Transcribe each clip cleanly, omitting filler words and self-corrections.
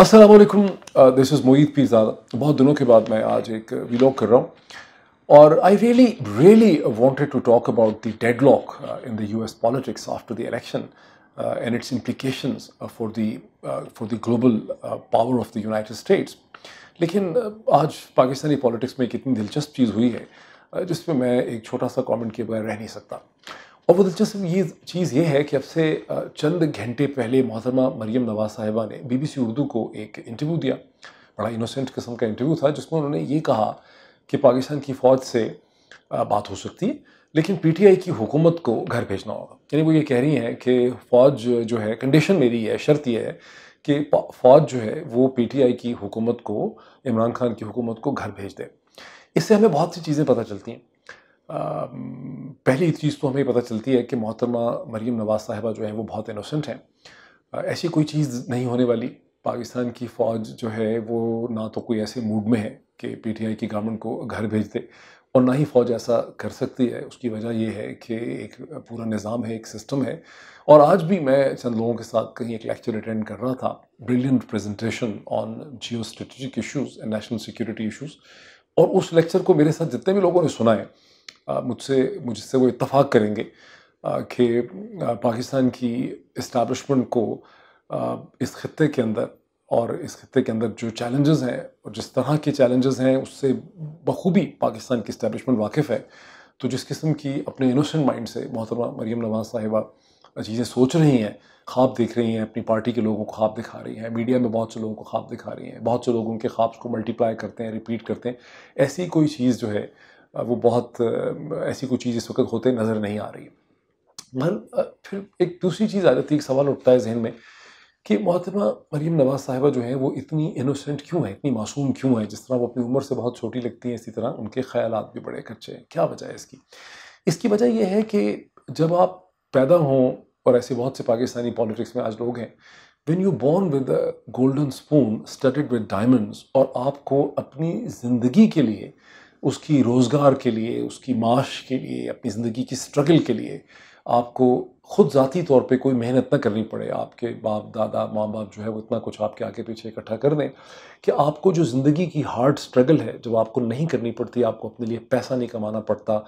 अस्सलाम वालेकुम। This is Moid Pirzada. बहुत दिनों के बाद मैं आज एक व्लॉग कर रहा हूँ और I really really wanted to talk about the deadlock in the US politics after the election and its implications for the global power of the United States. लेकिन आज पाकिस्तानी पॉलिटिक्स में एक इतनी दिलचस्प चीज़ हुई है जिसमें मैं एक छोटा सा कमेंट के बगैर रह नहीं सकता। और वो दिलचस्प ये चीज़ ये है कि अब से चंद घंटे पहले मोहतरमा मरीम नवाज साहिबा ने बीबीसी उर्दू को एक इंटरव्यू दिया। बड़ा इनोसेंट किस्म का इंटरव्यू था जिसमें उन्होंने ये कहा कि पाकिस्तान की फ़ौज से बात हो सकती है, लेकिन पीटीआई की हुकूमत को घर भेजना होगा। यानी वो ये कह रही हैं कि फ़ौज जो है, कंडीशन मेरी है, शर्त ये है कि फ़ौज जो है वो पीटीआई की हुकूमत को, इमरान खान की हुकूमत को घर भेज दे। इससे हमें बहुत सी चीज़ें पता चलती हैं। पहली चीज़ तो हमें पता चलती है कि मोहतरमा मरीम नवाज साहिबा जो है वो बहुत इनोसेंट हैं। ऐसी कोई चीज़ नहीं होने वाली। पाकिस्तान की फ़ौज जो है वो ना तो कोई ऐसे मूड में है कि पीटीआई की गवर्नमेंट को घर भेज दे, और ना ही फ़ौज ऐसा कर सकती है। उसकी वजह ये है कि एक पूरा निज़ाम है, एक सिस्टम है। और आज भी मैं चंद लोगों के साथ कहीं एक लेक्चर अटेंड कर रहा था, brilliant presentation on geo strategic issues and national security issues. और उस लेक्चर को मेरे साथ जितने भी लोगों ने सुना है, मुझसे वो इत्तफाक करेंगे कि पाकिस्तान की इस्टेब्लिशमेंट को इस खित्ते के अंदर और इस खित्ते के अंदर जो चैलेंजेस हैं और जिस तरह के चैलेंजेस हैं उससे बखूबी पाकिस्तान की इस्टेब्लिशमेंट वाकिफ़ है। तो जिस किस्म की अपने इनोसेंट माइंड से मोहतरमा मरीम नवाज साहिबा चीज़ें सोच रही हैं, ख्वाब देख रही हैं, अपनी पार्टी के लोगों को ख्वाब दिखा रही हैं, मीडिया में बहुत से लोगों को ख्वाब दिखा रही हैं, बहुत से लोग उनके ख्वाब को मल्टीप्लाई करते हैं, रिपीट करते हैं। ऐसी कोई चीज़ जो है वो बहुत ऐसी कोई चीज़ इस वक्त होते नज़र नहीं आ रही। मगर फिर एक दूसरी चीज़ आ जाती है, एक सवाल उठता है जहन में कि मोहतरमा मरीम नवाज साहिबा जो हैं वो इतनी इनोसेंट क्यों है, इतनी मासूम क्यों है। जिस तरह वो अपनी उम्र से बहुत छोटी लगती हैं, इसी तरह उनके ख्यालात भी बड़े कच्चे हैं। क्या वजह है इसकी? इसकी वजह यह है कि जब आप पैदा हों, और ऐसे बहुत से पाकिस्तानी पॉलिटिक्स में आज लोग हैं, when you born with a golden spoon studded with diamonds, और आपको अपनी ज़िंदगी के लिए, उसकी रोज़गार के लिए, उसकी माश के लिए, अपनी ज़िंदगी की स्ट्रगल के लिए आपको खुद ज़ाती तौर पे कोई मेहनत ना करनी पड़े, आपके बाप दादा माँ बाप जो है वो इतना कुछ आपके आगे पीछे इकट्ठा कर दें कि आपको जो ज़िंदगी की हार्ड स्ट्रगल है, जब आपको नहीं करनी पड़ती, आपको अपने लिए पैसा नहीं कमाना पड़ता,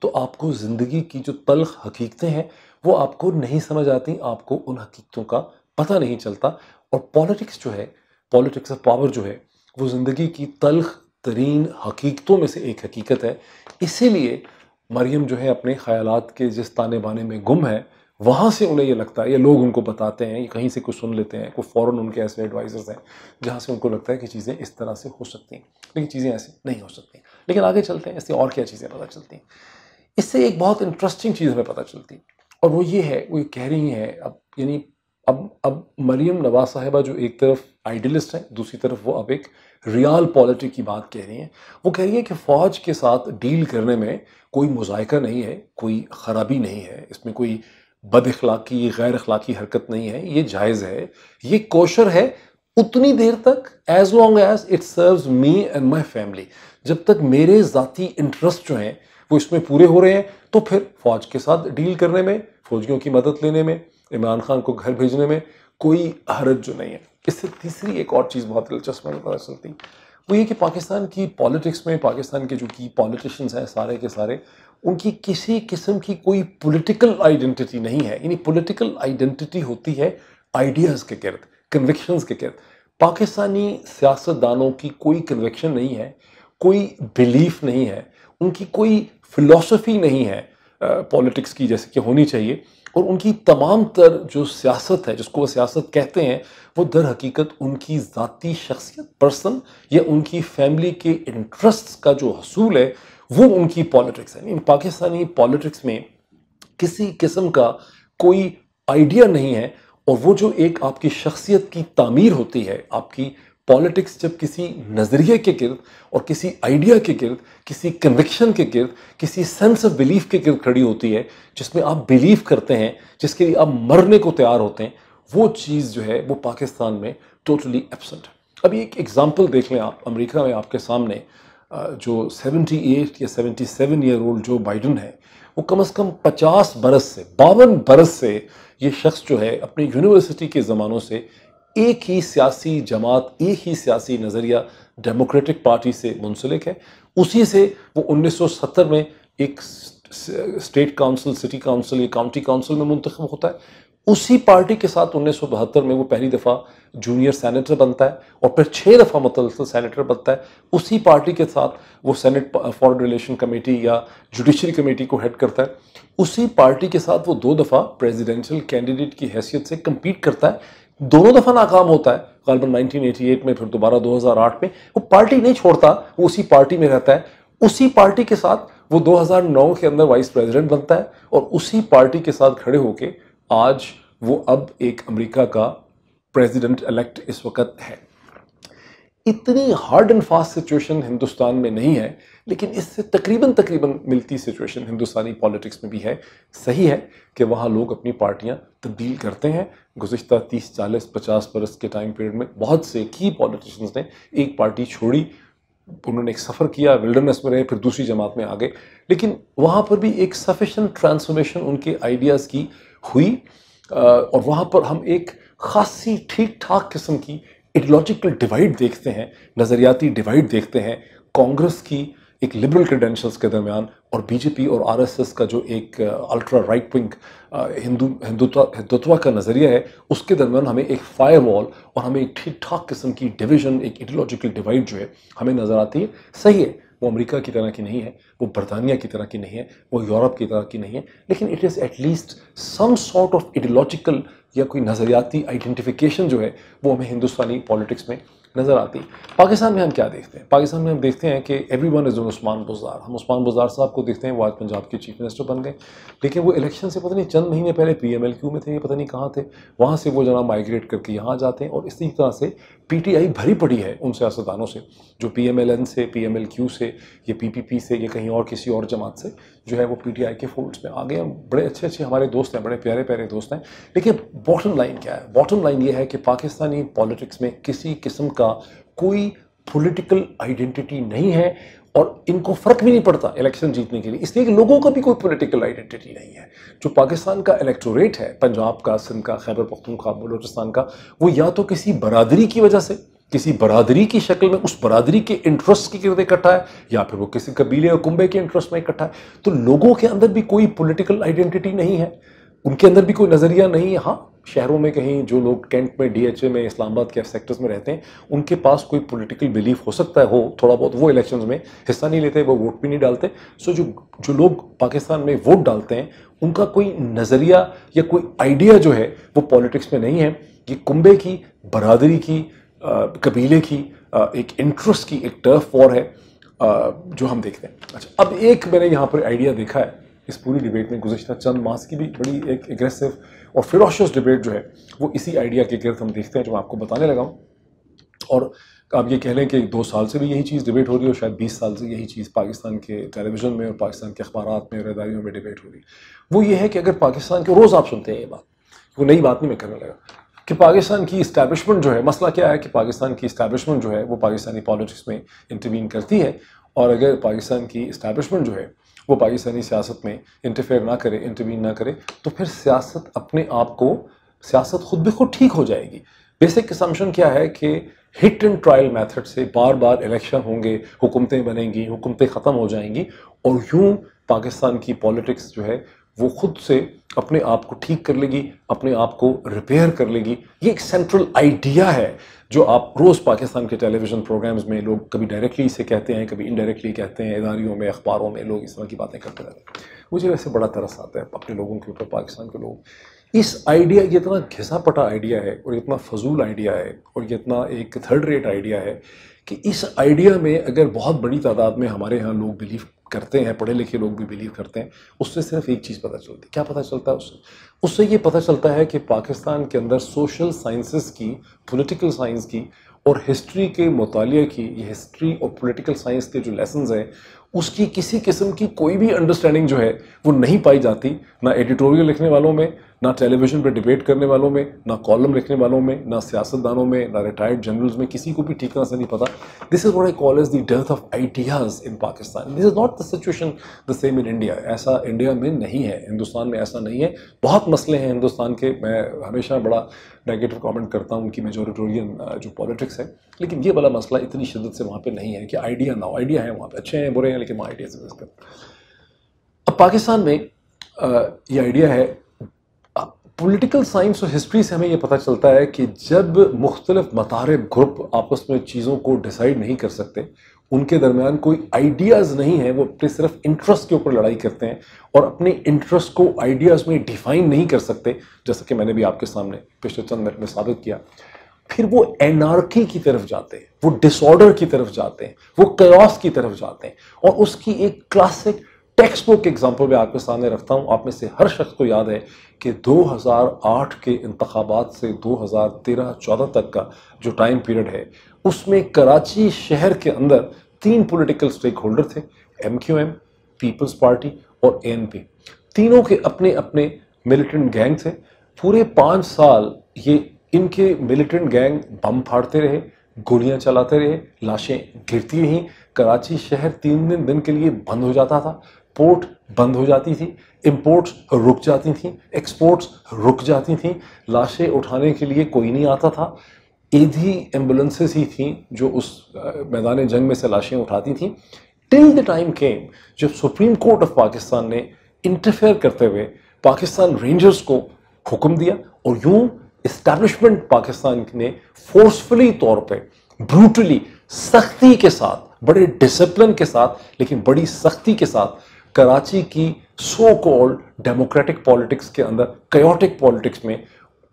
तो आपको ज़िंदगी की जो तल्ख़ हकीकतें हैं वो आपको नहीं समझ आती, आपको उन हकीकतों का पता नहीं चलता। और पॉलिटिक्स जो है, पॉलिटिक्स ऑफ पावर जो है, वो ज़िंदगी की तल्ख़ तरीन हकीकतों में से एक हकीकत है। इसीलिए मरियम जो है अपने ख़यालात के जिस ताने बाने में गुम है, वहाँ से उन्हें ये लगता है, या लोग उनको बताते हैं, या कहीं से कुछ सुन लेते हैं, कोई फ़ौरन उनके ऐसे एडवाइज़र्स हैं जहाँ से उनको लगता है कि चीज़ें इस तरह से हो सकती हैं, लेकिन चीज़ें ऐसे नहीं हो सकती। लेकिन आगे चलते हैं, इससे और क्या चीज़ें पता चलती हैं। इससे एक बहुत इंटरेस्टिंग चीज़ हमें पता चलती है, और वो ये है, वो ये कह रही हैं, अब यानी अब मरीम नवाज साहिबा जो एक तरफ आइडियलिस्ट हैं, दूसरी तरफ वो अब एक रियल पॉलिटिक की बात कह रही हैं। वो कह रही हैं कि फ़ौज के साथ डील करने में कोई मुज़ायका नहीं है, कोई ख़राबी नहीं है, इसमें कोई बद-इख़लाक़ी, गैर अख़लाक़ी हरकत नहीं है, ये जायज़ है, ये कोशर है उतनी देर तक, as long as it serves me and my family. जब तक मेरे ज़ाती इंटरेस्ट जो हैं वो इसमें पूरे हो रहे हैं, तो फिर फ़ौज के साथ डील करने में, फ़ौजियों की मदद लेने में, इमरान खान को घर भेजने में कोई हरज जो नहीं है। इससे तीसरी एक और चीज़ बहुत दिलचस्प हमें पता चलती, वो ये कि पाकिस्तान की पॉलिटिक्स में, पाकिस्तान के जो की पॉलिटिशियंस हैं सारे के सारे, उनकी किसी किस्म की कोई पॉलिटिकल आइडेंटिटी नहीं है। यानी पॉलिटिकल आइडेंटिटी होती है आइडियाज़ के गिर्द, कन्विक्शंस के गिर्द। पाकिस्तानी सियासतदानों की कोई कन्विक्शन नहीं है, कोई बिलीफ नहीं है, उनकी कोई फ़िलॉसफ़ी नहीं है पॉलिटिक्स की जैसे कि होनी चाहिए। और उनकी तमाम तर जो सियासत है, जिसको वो सियासत कहते हैं, वो दर हकीकत उनकी ज़ाती शख्सियत, पर्सन, या उनकी फैमिली के इंटरेस्ट्स का जो हसूल है, वो उनकी पॉलिटिक्स है। इन पाकिस्तानी पॉलिटिक्स में किसी किस्म का कोई आइडिया नहीं है। और वो जो एक आपकी शख्सियत की तामीर होती है, आपकी पॉलिटिक्स जब किसी नज़रिए के गिर्द और किसी आइडिया के गिर्द, किसी कन्विक्शन के गिर्द, किसी सेंस ऑफ बिलीफ के गिर्द खड़ी होती है, जिसमें आप बिलीव करते हैं, जिसके लिए आप मरने को तैयार होते हैं, वो चीज़ जो है वो पाकिस्तान में टोटली एब्सेंट है। अभी एक एग्जांपल देख लें आप, अमेरिका में आपके सामने जो 78 या 77 ईयर ओल्ड जो बाइडन है, वो कम से कम 50 बरस से, 52 बरस से ये शख्स जो है अपनी यूनिवर्सिटी के ज़मानों से एक ही सियासी जमात, एक ही सियासी नज़रिया डेमोक्रेटिक पार्टी से मुंसलिक है। उसी से वो 1970 में एक स्टेट काउंसिल, सिटी काउंसिल या काउंटी काउंसिल में मुंतखब होता है। उसी पार्टी के साथ 1972 में वो पहली दफ़ा जूनियर सेनेटर बनता है और फिर 6 दफ़ा मुतलसल सेनेटर बनता है। उसी पार्टी के साथ वो सेनेट फॉरेन रिलेशन कमेटी या जुडिशरी कमेटी को हेड करता है। उसी पार्टी के साथ वो 2 दफ़ा प्रेसिडेंशियल कैंडिडेट की हैसियत से कम्पीट करता है। दोनों दफ़ा नाकाम होता है, ग़ालिबन 1988 में, फिर दोबारा 2008 में। वो पार्टी नहीं छोड़ता, वो उसी पार्टी में रहता है। उसी पार्टी के साथ वो 2009 के अंदर वाइस प्रेसिडेंट बनता है और उसी पार्टी के साथ खड़े होके आज वो अब एक अमेरिका का प्रेसिडेंट इलेक्ट इस वक्त है। इतनी hard and fast situation Hindustan में नहीं है, लेकिन इससे तकरीबन मिलती सिचुएशन हिंदुस्तानी पॉलिटिक्स में भी है। सही है कि वहाँ लोग अपनी पार्टियाँ तब्दील करते हैं। गुज़िश्ता 30, 40, 50 बरस के टाइम पीरियड में बहुत से की पॉलिटिशियंस ने एक पार्टी छोड़ी, उन्होंने एक सफ़र किया, विल्डरनेस में रहे, फिर दूसरी जमात में आ गए, लेकिन वहाँ पर भी एक सफिशेंट ट्रांसफॉर्मेशन उनके आइडियाज़ की हुई और वहाँ पर हम एक खासी ठीक ठाक किस्म की आइडियोलॉजिकल डिवाइड देखते हैं, नज़रियाती डिवाइड देखते हैं कांग्रेस की एक लिबरल क्रेडेंशियल्स के दरमियान और बीजेपी और आरएसएस का जो एक अल्ट्रा राइट विंग हिंदुत्व का नज़रिया है, उसके दरमियान हमें एक फायर वॉल और हमें एक ठीक ठाक किस्म की डिवीज़न, एक आइडियोलॉजिकल डिवाइड जो है हमें नज़र आती है। सही है, वो अमेरिका की तरह की नहीं है, वो बरतानिया की तरह की नहीं है, वो यूरोप की तरह की नहीं है, लेकिन it is at least some sort of ideological या कोई नज़रियाती आइडेंटिफिकेशन जो है वो हमें हिंदुस्तानी पॉलिटिक्स में नज़र आती है। पाकिस्तान में हम क्या देखते हैं? पाकिस्तान में हम देखते हैं कि एवरीवन इज़ उस्मान बुज़दार। हम उस्मान बुज़दार साहब को देखते हैं, वो आज पंजाब के चीफ मिनिस्टर बन गए, लेकिन वो इलेक्शन से पता नहीं चंद महीने पहले PMLQ में थे, ये पता नहीं कहाँ थे, वहाँ से वो जना माइग्रेट करके यहाँ जाते हैं और इसी तरह से PTI भरी पड़ी है उन सियासतदानों से जो PMLN से, PMLQ से, ये PPP से, ये कहीं और किसी और जमात से जो है वो PTI के फोल्ड्स में आ गए। बड़े अच्छे हमारे दोस्त हैं, बड़े प्यारे दोस्त हैं, लेकिन बॉटम लाइन क्या है? बॉटम लाइन ये है कि पाकिस्तानी पॉलिटिक्स में किसी किस्म का कोई पॉलिटिकल आइडेंटिटी नहीं है और इनको फ़र्क भी नहीं पड़ता इलेक्शन जीतने के लिए, इसलिए कि लोगों का भी कोई पॉलिटिकल आइडेंटिटी नहीं है। जो पाकिस्तान का इलेक्टोरेट है, पंजाब का, सिंध का, खैबर पख्तूनख्वा, बलूचिस्तान का, वो या तो किसी बरादरी की वजह से, किसी बरादरी की शक्ल में उस बरादरी के इंटरेस्ट की गिरद इकट्ठा है, या फिर वो किसी कबीले और कुंबे के इंटरेस्ट में इकट्ठा है। तो लोगों के अंदर भी कोई पॉलिटिकल आइडेंटिटी नहीं है, उनके अंदर भी कोई नज़रिया नहीं है। हाँ, शहरों में कहीं जो लोग कैंट में, DHA में, इस्लामाबाद के सेक्टर्स में रहते हैं, उनके पास कोई पॉलिटिकल बिलीफ हो सकता है, हो थोड़ा बहुत, वो इलेक्शंस में हिस्सा नहीं लेते, वो वोट भी नहीं डालते। सो जो लोग पाकिस्तान में वोट डालते हैं, उनका कोई नज़रिया या कोई आइडिया जो है वो पॉलिटिक्स में नहीं है। ये कुंबे की, बरादरी की, कबीले की एक इंटरेस्ट की एक टर्फ वॉर है जो हम देखते हैं। अच्छा, अब एक मैंने यहाँ पर आइडिया देखा है इस पूरी डिबेट में, गुज़िश्ता चंद मास की भी बड़ी एक एग्रेसिव और फिरोशियस डिबेट जो है वो इसी आइडिया के गिर्द हम देखते हैं, जो मैं आपको बताने लगा हूँ। और आप ये कह लें कि 2 साल से भी यही चीज़ डिबेट हो रही है और शायद 20 साल से यही चीज़ पाकिस्तान के टेलीविज़न में और पाकिस्तान के अखबारात में और रदारियों में डिबेट हो रही है। वो ये है कि अगर पाकिस्तान के, रोज़ आप सुनते हैं ये बात, वो नई बात नहीं मैं करने लगा, कि पाकिस्तान की इस्टेब्लिशमेंट जो है, मसला क्या है कि पाकिस्तान की इस्टेब्लिशमेंट जो है वो पाकिस्तानी पॉलिटिक्स में इंटरवीन करती है, और अगर पाकिस्तान की इस्टेब्लिशमेंट जो है वो पाकिस्तानी सियासत में इंटरफेयर ना करे, इंटरवीन ना करे, तो फिर सियासत अपने आप को, सियासत खुद ब खुद ठीक हो जाएगी। बेसिक असम्पशन क्या है कि हिट एंड ट्रायल मेथड से बार बार इलेक्शन होंगे, हुकूमतें बनेंगी, हुकूमतें ख़त्म हो जाएंगी और यूँ पाकिस्तान की पॉलिटिक्स जो है वो खुद से अपने आप को ठीक कर लेगी, अपने आप को रिपेयर कर लेगी। ये एक सेंट्रल आइडिया है जो आप रोज़ पाकिस्तान के टेलीविज़न प्रोग्राम्स में लोग कभी डायरेक्टली इसे कहते हैं, कभी इनडायरेक्टली कहते हैं, इदारियों में, अखबारों में लोग इस तरह की बातें करते रहते हैं। मुझे वैसे बड़ा तरस आता है अपने लोगों के ऊपर, पाकिस्तान के लोग, इस आइडिया, ये इतना घिसा पटा आइडिया है और इतना फजूल आइडिया है और ये इतना एक थर्ड रेट आइडिया है कि इस आइडिया में अगर बहुत बड़ी तादाद में हमारे यहाँ लोग बिलीव करते हैं, पढ़े लिखे लोग भी बिलीव करते हैं, उससे सिर्फ एक चीज़ पता चलती है। क्या पता चलता है उससे ये पता चलता है कि पाकिस्तान के अंदर सोशल साइंसेस की, पॉलिटिकल साइंस की और हिस्ट्री के मुतालिया की, ये हिस्ट्री और पॉलिटिकल साइंस के जो लेसन्स हैं उसकी किसी किस्म की कोई भी अंडरस्टैंडिंग जो है वो नहीं पाई जाती, ना एडिटोरियल लिखने वालों में, ना टेलीविज़न पे डिबेट करने वालों में, ना कॉलम लिखने वालों में, ना सियासतदानों में, ना रिटायर्ड जनरल्स में, किसी को भी ठीक तरह से नहीं पता। This is what I call as the death of ideas in Pakistan. This is not the situation the same in India. ऐसा इंडिया में नहीं है, हिंदुस्तान में ऐसा नहीं है। बहुत मसले हैं हिंदुस्तान के, मैं हमेशा बड़ा नेगेटिव कमेंट करता हूँ उनकी मेजोरिटेरियन जो पॉलिटिक्स है, लेकिन ये वाला मसला इतनी शिद्दत से वहाँ पे नहीं है कि आइडिया ना हो। आइडिया है वहाँ पे, अच्छे हैं बुरे हैं, लेकिन वहाँ आइडियाज़ है इसका। अब पाकिस्तान में ये आइडिया है, पॉलिटिकल साइंस और हिस्ट्री से हमें ये पता चलता है कि जब मुख्तलिफ मतारिब ग्रुप आपस में चीज़ों को डिसाइड नहीं कर सकते, उनके दरमियान कोई आइडियाज़ नहीं है, वो अपने सिर्फ इंटरेस्ट के ऊपर लड़ाई करते हैं और अपने इंटरेस्ट को आइडियाज़ में डिफाइन नहीं कर सकते, जैसा कि मैंने भी आपके सामने पिछले चंद मिनट में साबित किया, फिर वो एनार्की की तरफ जाते हैं, वो डिसऑर्डर की तरफ जाते हैं, वो कयास की तरफ जाते हैं। और उसकी एक क्लासिक टेक्स्ट बुक एग्जाम्पल मैं आपके सामने रखता हूँ। आप में से हर शख्स को याद है कि 2008 के इंतखाबात से 2013-14 तक का जो टाइम पीरियड है, उसमें कराची शहर के अंदर 3 पॉलिटिकल स्टेक होल्डर थे, MQM, पीपल्स पार्टी और ANP। तीनों के अपने अपने मिलिटेंट गैंग थे। पूरे 5 साल ये इनके मिलिटेंट गैंग बम फाड़ते रहे, गोलियां चलाते रहे, लाशें गिरती रहीं। कराची शहर 3 दिन के लिए बंद हो जाता था, पोर्ट बंद हो जाती थी, इंपोर्ट्स रुक जाती थीं, एक्सपोर्ट्स रुक जाती थीं, लाशें उठाने के लिए कोई नहीं आता था। आधी एम्बुलेंसेस ही थीं जो उस मैदान जंग में से लाशें उठाती थीं, टिल द टाइम केम जब सुप्रीम कोर्ट ऑफ पाकिस्तान ने इंटरफेयर करते हुए पाकिस्तान रेंजर्स को हुक्म दिया और यूं इस्टेब्लिशमेंट पाकिस्तान ने फोर्सफुली तौर पे, ब्रूटली, सख्ती के साथ, बड़े डिसिप्लिन के साथ, लेकिन बड़ी सख्ती के साथ कराची की सो कॉल्ड डेमोक्रेटिक पॉलिटिक्स के अंदर कायोटिक पॉलिटिक्स में,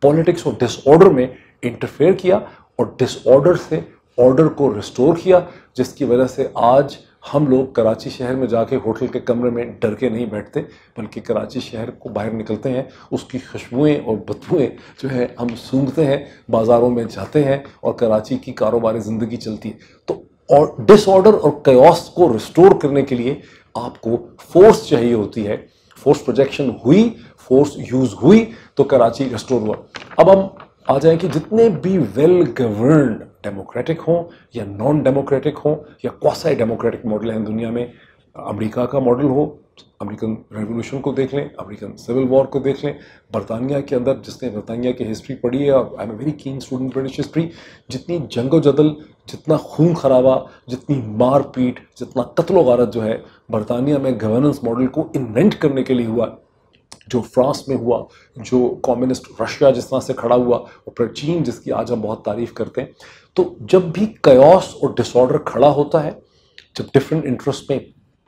पॉलिटिक्स और डिसऑर्डर में इंटरफेयर किया और डिसऑर्डर से ऑर्डर को रिस्टोर किया, जिसकी वजह से आज हम लोग कराची शहर में जाके होटल के कमरे में डर के नहीं बैठते, बल्कि कराची शहर को बाहर निकलते हैं, उसकी खुशबुएं और बदबुएं जो है हम सूंघते हैं, बाज़ारों में जाते हैं और कराची की कारोबारी ज़िंदगी चलती है। तो और डिसऑर्डर और कयास को रिस्टोर करने के लिए आपको फोर्स चाहिए होती है। फोर्स प्रोजेक्शन हुई, फोर्स यूज़ हुई तो कराची रिस्टोर हुआ। अब हम आ जाए कि जितने भी वेल गवर्न्ड डेमोक्रेटिक हों या नॉन डेमोक्रेटिक हों या क्वासी डेमोक्रेटिक मॉडल हैं दुनिया में, अमेरिका का मॉडल हो, अमेरिकन रेवोल्यूशन को देख लें, अमेरिकन सिविल वॉर को देख लें, बरतानिया के अंदर, जिसने बरतानिया की हिस्ट्री पढ़ी है, और I am a very keen student British history, जितनी जंगो-जदल, जितना खून खराबा, जितनी मार पीट, जितना कत्लो गारत जो है बरतानिया में गवर्नेंस मॉडल को इन्वेंट करने के लिए हुआ, जो फ्रांस में हुआ, जो कम्युनिस्ट रशिया जिस तरह से खड़ा हुआ, और फिर चीन जिसकी आज हम बहुत तारीफ करते हैं। तो जब भी कयास और डिसऑर्डर खड़ा होता है, जब डिफरेंट इंटरेस्ट में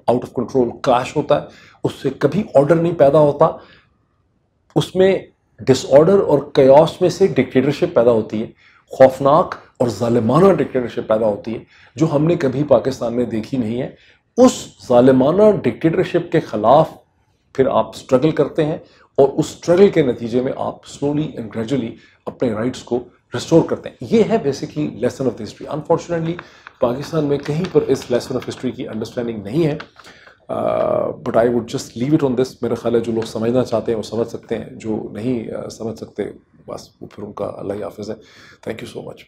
आउट ऑफ कंट्रोल क्लैश होता है, उससे कभी ऑर्डर नहीं पैदा होता, उसमें डिसऑर्डर और कयास में से डिक्टेटरशिप पैदा होती है, खौफनाक और जालिमाना डिक्टेटरशिप पैदा होती है, जो हमने कभी पाकिस्तान में देखी नहीं है। उस जालिमाना डिक्टेटरशिप के खिलाफ फिर आप स्ट्रगल करते हैं और उस स्ट्रगल के नतीजे में आप स्लोली एंड ग्रेजुअली अपने राइट्स को रिस्टोर करते हैं। ये है basically lesson of the history. Unfortunately Pakistan में कहीं पर इस लेसन ऑफ हिस्ट्री की अंडरस्टैंडिंग नहीं है, but I would just leave it on this. मेरा ख्याल है जो लोग समझना चाहते हैं वो समझ सकते हैं, जो नहीं समझ सकते बस वो फिर उनका अल्लाह ही हाफ़िज़ है। Thank you so much.